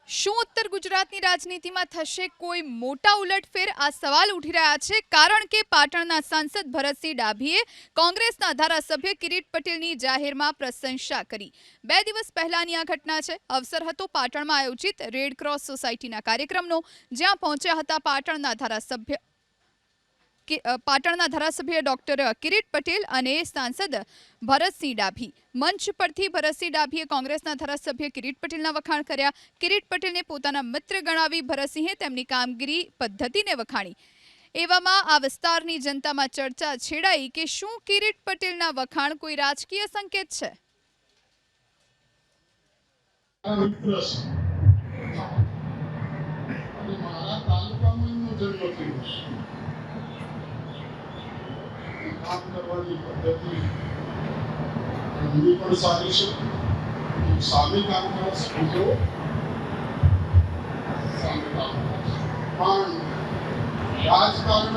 શું ઉત્તર ગુજરાતની રાજનીતિમાં થશે કોઈ મોટા ઉલટફેર? આ સવાલ ઉઠી રહ્યા છે, કારણ કે પાટણના સાંસદ ભરતસિંહ ડાભીએ કોંગ્રેસના ધારાસભ્ય કિરીટ પટેલની જાહેરમાં પ્રશંસા કરી। 2 દિવસ પહેલાની આ ઘટના છે। અવસર હતો પાટણમાં આયોજિત રેડ ક્રોસ સોસાયટીના કાર્યક્રમનો, જ્યાં પહોંચ્યા હતા પાટણના ધારાસભ્ય ડોક્ટર કિરીટ પટેલ અને સાંસદ ભરતસિંહ ડાભી। મંચ પરથી ભરતસિંહ ડાભીએ કોંગ્રેસના ધારાસભ્ય કિરીટ પટેલના વખાણ કર્યા। કિરીટ પટેલને પોતાના મિત્ર ગણાવી ભરતસિંહે તેમની કામગીરી પદ્ધતિને વખાણી। એવામાં આ વિસ્તારની જનતામાં ચર્ચા છેડાઈ કે શું કિરીટ પટેલના વખાણ કોઈ રાજકીય સંકેત છે? काम करवानी पद्धति हिंदी पर सारी से सामी काम करा समझो सामी काम पण राजकारण